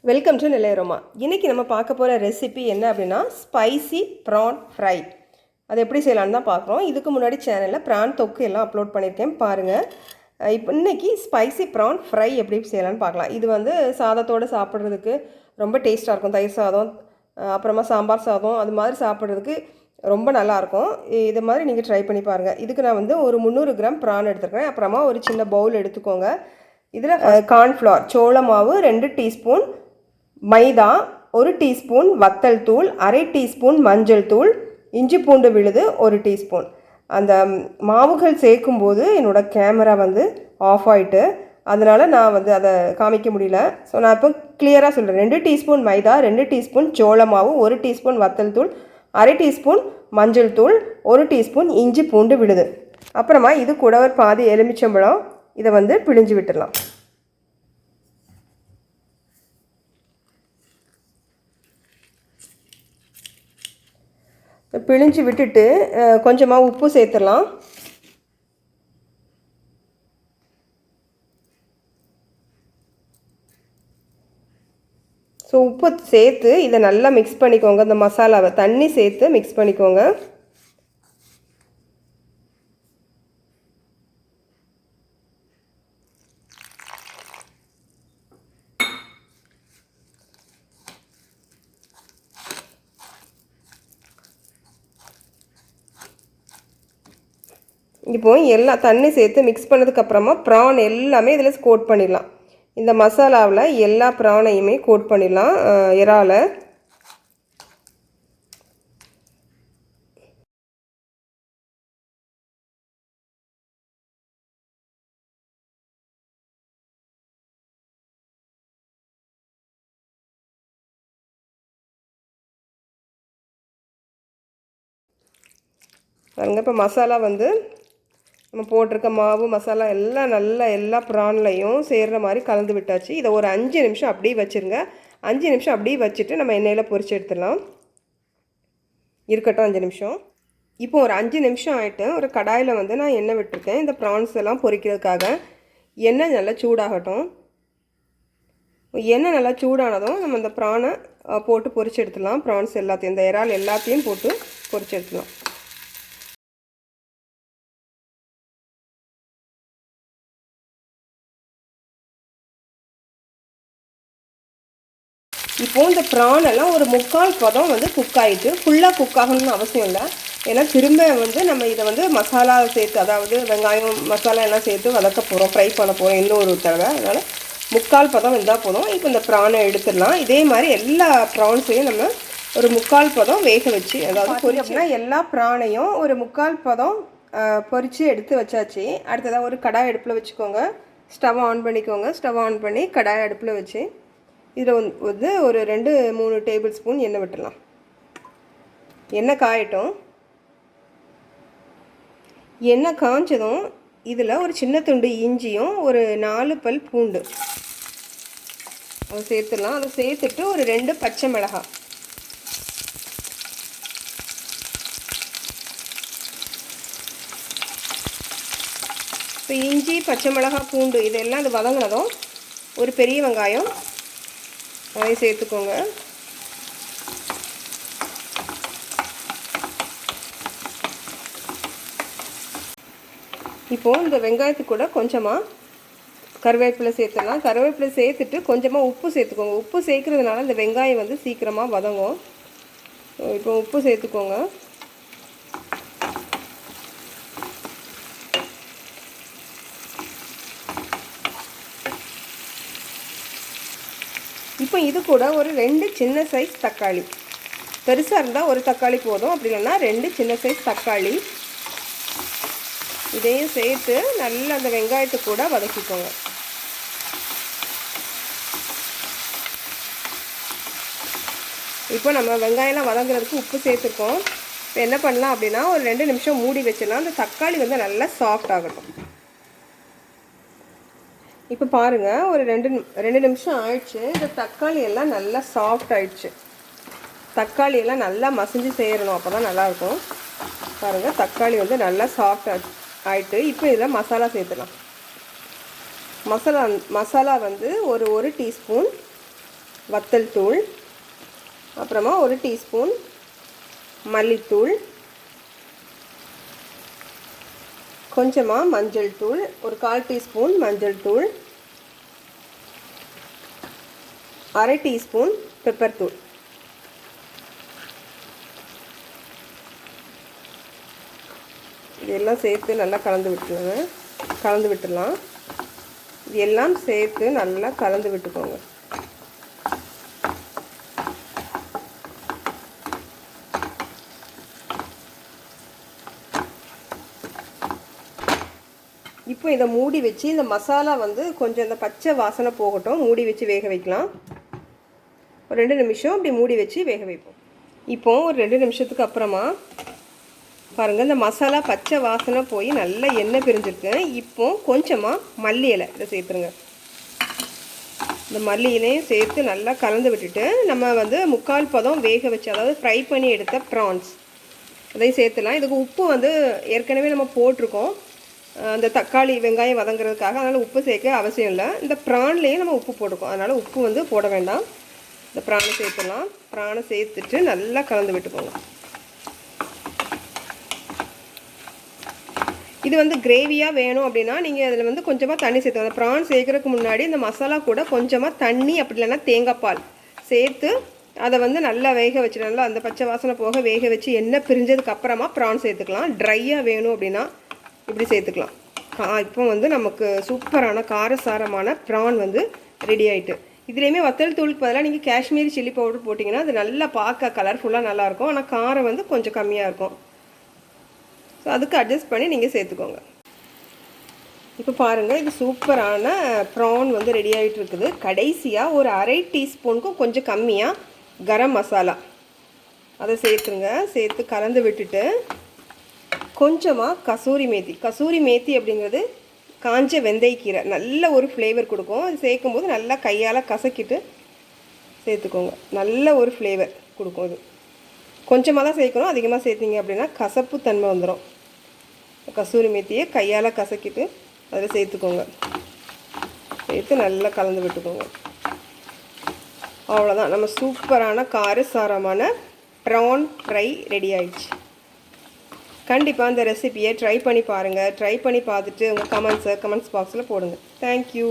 Welcome to Nellai aroma. இன்றைக்கி நம்ம பார்க்க போகிற ரெசிபி என்ன அப்படின்னா ஸ்பைசி ப்ரான் ஃப்ரை. அது எப்படி செய்யலான்னு தான் பார்க்குறோம். இதுக்கு முன்னாடி சேனலில் ப்ரான் தொக்கு எல்லாம் அப்லோட் பண்ணியிருக்கேன், பாருங்கள். இப்போ இன்றைக்கி ஸ்பைசி ப்ரான் ஃப்ரை எப்படி செய்யலான்னு பார்க்கலாம். இது வந்து சாதத்தோடு சாப்பிட்றதுக்கு ரொம்ப டேஸ்ட்டாக இருக்கும். தயிர் சாதம், அப்புறமா சாம்பார் சாதம், அது மாதிரி சாப்பிட்றதுக்கு ரொம்ப நல்லாயிருக்கும். இது மாதிரி நீங்கள் ட்ரை பண்ணி பாருங்கள். இதுக்கு நான் வந்து ஒரு 300 கிராம் ப்ரான் எடுத்துருக்கேன். அப்புறமா ஒரு சின்ன பவுல் எடுத்துக்கோங்க. இதில் கார்ன்ஃப்ளவர், சோள மாவு 2 டீஸ்பூன், மைதா 1 டீஸ்பூன், வத்தல் தூள் 1/2 டீஸ்பூன், மஞ்சள் தூள், இஞ்சி பூண்டு விழுது 1 டீஸ்பூன். அந்த மாவுகள் சேர்க்கும்போது என்னோடய கேமரா வந்து ஆஃப் ஆகிட்டு, அதனால் நான் வந்து அதை காமிக்க முடியல. ஸோ நான் இப்போ கிளியராக சொல்கிறேன். 2 டீஸ்பூன் மைதா, 2 டீஸ்பூன் சோள மாவு, 1 டீஸ்பூன் வத்தல் தூள், 1/2 டீஸ்பூன் மஞ்சள் தூள், 1 டீஸ்பூன் இஞ்சி பூண்டு விழுது. அப்புறமா இது கூட ஒரு பாதி எலுமிச்சம்பழம், இதை வந்து பிழிஞ்சு விட்டுடலாம். பிழிஞ்சு விட்டுட்டு கொஞ்சமாக உப்பு சேர்த்துடலாம். ஸோ உப்பு சேர்த்து இதை நல்லா மிக்ஸ் பண்ணிக்கோங்க. இந்த மசாலாவை தண்ணி சேர்த்து மிக்ஸ் பண்ணிக்கோங்க. இப்போ எல்லாம் தண்ணி சேர்த்து மிக்ஸ் பண்ணதுக்கப்புறமா ப்ரான் எல்லாமே இதில் கோட் பண்ணிடலாம். இந்த மசாலாவில் எல்லா ப்ரானையுமே கோட் பண்ணிடலாம். இறால பாருங்க. இப்போ மசாலா வந்து நம்ம போட்டிருக்க மாவு மசாலா எல்லாம் நல்லா எல்லா ப்ரான்லையும் சேர்கிற மாதிரி கலந்து விட்டாச்சு. இதை ஒரு 5 நிமிஷம் அப்படியே வச்சுருங்க. 5 நிமிஷம் அப்படியே வச்சுட்டு நம்ம எண்ணெயில் பொரிச்சு எடுத்துடலாம். இருக்கட்டும் 5 நிமிஷம். இப்போ ஒரு 5 நிமிஷம் ஆகிட்டு ஒரு கடாயில் வந்து நான் எண்ணெய் விட்டுருக்கேன். இந்த ப்ரான்ஸ் எல்லாம் பொரிக்கிறதுக்காக எண்ணெய் நல்லா சூடாகட்டும். எண்ணெய் நல்லா சூடானதும் நம்ம இந்த ப்ரானை போட்டு பொரிச்சு எடுத்துடலாம். ப்ரான்ஸ் எல்லாத்தையும், இந்த இறால் எல்லாத்தையும் போட்டு பொரிச்சு எடுத்துடலாம். இப்போது இந்த ப்ரான் எல்லாம் ஒரு 3/4 பதம் வந்து குக் ஆகிட்டு, ஃபுல்லாக குக் ஆகணும்னு அவசியம் இல்லை. ஏன்னா திரும்ப வந்து நம்ம இதை வந்து மசாலா சேர்த்து, அதாவது வெங்காயம் மசாலா எல்லாம் சேர்த்து வதக்க போகிறோம், ஃப்ரை பண்ண போகிறோம் இன்னொரு தடவை. அதனால் 3/4 பதம் இருந்தால் போதும். இப்போ இந்த ப்ரானை எடுத்துடலாம். இதே மாதிரி எல்லா ப்ரான்ஸையும் நம்ம ஒரு 3/4 பதம் வேக வச்சு, அதாவது பொரிச்சுனா எல்லா ப்ரானையும் ஒரு 3/4 பதம் பொரித்து எடுத்து வச்சாச்சு. அடுத்ததாக ஒரு கடாய் அடுப்பில் வச்சுக்கோங்க. ஸ்டவ் ஆன் பண்ணிக்கோங்க. ஸ்டவ் ஆன் பண்ணி கடாய் அடுப்பில் வச்சு இதில் வந்து ஒரு 2-3 டேபிள் ஸ்பூன் எண்ணெய் விட்டுடலாம். எண்ணெய் காயட்டும். எண்ணெய் காய்ச்சதும் இதில் ஒரு சின்ன துண்டு இஞ்சியும் ஒரு 4 பல் பூண்டு அதை சேர்த்துடலாம். அதை சேர்த்துட்டு ஒரு 2 பச்சை மிளகாய், இப்போ இஞ்சி பச்சை மிளகாய் பூண்டு இதெல்லாம் அது வதங்கினதும் ஒரு பெரிய வெங்காயம் அதை சேர்த்துக்கோங்க. இப்போது இந்த வெங்காயத்துக்கு கூட கொஞ்சமாக கருவேப்பிலை சேர்த்துடலாம். கருவேப்பிலை சேர்த்துட்டு கொஞ்சமாக உப்பு சேர்த்துக்கோங்க. உப்பு சேர்க்குறதுனால இந்த வெங்காயம் வந்து சீக்கிரமாக வதங்கும். இப்போ உப்பு சேர்த்துக்கோங்க. இப்போ இது கூட ஒரு 2 சின்ன சைஸ் தக்காளி, பெருசாக இருந்தால் ஒரு தக்காளி போதும், அப்படி இல்லைன்னா 2 சின்ன சைஸ் தக்காளி இதையும் சேர்த்து நல்லா அந்த வெங்காயத்தை கூட வதக்கிக்கோங்க. இப்போ நம்ம வெங்காயம்லாம் வதங்குறதுக்கு உப்பு சேர்த்துருக்கோம். இப்போ என்ன பண்ணலாம் அப்படின்னா ஒரு 2 நிமிஷம் மூடி வச்சிடலாம். அந்த தக்காளி வந்து நல்லா சாஃப்ட் ஆகட்டும். இப்போ பாருங்கள், ஒரு 2 நிமிஷம் ஆயிடுச்சு. இந்த தக்காளி எல்லாம் நல்லா சாஃப்ட் ஆயிடுச்சு. தக்காளி எல்லாம் நல்லா மசிஞ்சு சேரணும், அப்போ தான் நல்லாயிருக்கும். பாருங்கள், தக்காளி வந்து நல்லா சாஃப்ட் ஆயிட்டு. இப்போ இதில் மசாலா சேர்த்துலாம். மசாலா வந்து ஒரு 1 டீஸ்பூன் வத்தல் தூள், அப்புறமா 1 டீஸ்பூன் மல்லித்தூள், கொஞ்சமாக மஞ்சள் தூள், ஒரு 1/4 டீஸ்பூன் மஞ்சள் தூள், 1/2 டீஸ்பூன் பெப்பர் தூள். இதெல்லாம் சேர்த்து நல்லா கலந்து விட்டுடலாம். இது எல்லாம் சேர்த்து நல்லா கலந்து விட்டுக்கோங்க. இப்போ இதை மூடி வச்சு இந்த மசாலா வந்து கொஞ்சம் இந்த பச்சை வாசனை போகட்டும், மூடி வச்சு வேக வைக்கலாம். ஒரு 2 நிமிஷம் அப்படி மூடி வச்சு வேக வைப்போம். இப்போது ஒரு 2 நிமிஷத்துக்கு அப்புறமா பாருங்கள், இந்த மசாலா பச்சை வாசனை போய் நல்லா எண்ணெய் பிரிஞ்சிருக்கு. இப்போ கொஞ்சமாக மல்லி இலை இதை சேர்த்துருங்க. இந்த மல்லி இலையும் சேர்த்து நல்லா கலந்து விட்டுட்டு நம்ம வந்து 3/4 பதம் வேக வச்சு, அதாவது ஃப்ரை பண்ணி எடுத்த ப்ரான்ஸ் அதையும் சேர்த்துலாம். இதுக்கு உப்பு வந்து ஏற்கனவே நம்ம போட்டிருக்கோம், அந்த தக்காளி வெங்காயம் வதங்குறதுக்காக. அதனால் உப்பு சேர்க்க அவசியம் இல்லை. இந்த ப்ரான்லேயே நம்ம உப்பு போட்டிருக்கோம், அதனால் உப்பு வந்து போட வேண்டாம். இந்த ப்ரானை சேர்த்துலாம். ப்ரானை சேர்த்துட்டு நல்லா கலந்து விட்டுக்கோங்க. இது வந்து கிரேவியாக வேணும் அப்படின்னா நீங்கள் அதில் வந்து கொஞ்சமாக தண்ணி சேர்த்துக்கோங்க. ப்ரான் சேர்க்குறதுக்கு முன்னாடி இந்த மசாலா கூட கொஞ்சமாக தண்ணி, அப்படி இல்லைன்னா தேங்காய் பால் சேர்த்து அதை வந்து நல்லா வேக வச்சு, நல்லா அந்த பச்சை வாசனை போக வேக வச்சு எண்ணெய் பிரிஞ்சதுக்கு அப்புறமா ப்ரான் சேர்த்துக்கலாம். ட்ரையாக வேணும் அப்படின்னா இப்படி சேர்த்துக்கலாம். இப்போ வந்து நமக்கு சூப்பரான காரசாரமான ப்ரான் வந்து ரெடி ஆகிட்டு. இதுலேயுமே வத்தல் தூளுக்கு பதிலாக நீங்கள் காஷ்மீரி சில்லி பவுடர் போட்டிங்கன்னா அது நல்லா பார்க்க கலர்ஃபுல்லாக நல்லாயிருக்கும். ஆனால் காரம் வந்து கொஞ்சம் கம்மியாக இருக்கும். ஸோ அதுக்கு அட்ஜஸ்ட் பண்ணி நீங்கள் சேர்த்துக்கோங்க. இப்போ பாருங்கள், இது சூப்பரான ப்ரான் வந்து ரெடி ஆகிட்டு இருக்குது. கடைசியாக ஒரு 1/2 டீஸ்பூனுக்கும் கொஞ்சம் கம்மியாக கரம் மசாலா அதை சேர்த்துருங்க. சேர்த்து கலந்து விட்டுட்டு கொஞ்சமாக கசூரி மேத்தி அப்படிங்கிறது காஞ்ச வெந்தயக்கீரை நல்ல ஒரு ஃப்ளேவர் கொடுக்கும். அது சேர்க்கும்போது நல்லா கையால் கசக்கிட்டு சேர்த்துக்கோங்க. நல்ல ஒரு ஃப்ளேவர் கொடுக்கும். இது கொஞ்சமாக தான் சேர்க்கணும், அதிகமாக சேர்த்திங்க அப்படின்னா கசப்பு தன்மை வந்துடும். கசூரி மேத்தியை கையால் கசக்கிட்டு அதில் சேர்த்துக்கோங்க. சேர்த்து நல்லா கலந்து விட்டுக்கோங்க. அவ்வளோதான், நம்ம சூப்பரான காரசாரமான ப்ரான் ஃப்ரை ரெடி ஆயிடுச்சு. கண்டிப்பாக அந்த ரெசிபியை ட்ரை பண்ணி பாருங்கள். ட்ரை பண்ணி பார்த்துட்டு உங்கள் கமெண்ட்ஸ் பாக்ஸில் போடுங்க. தேங்க்யூ.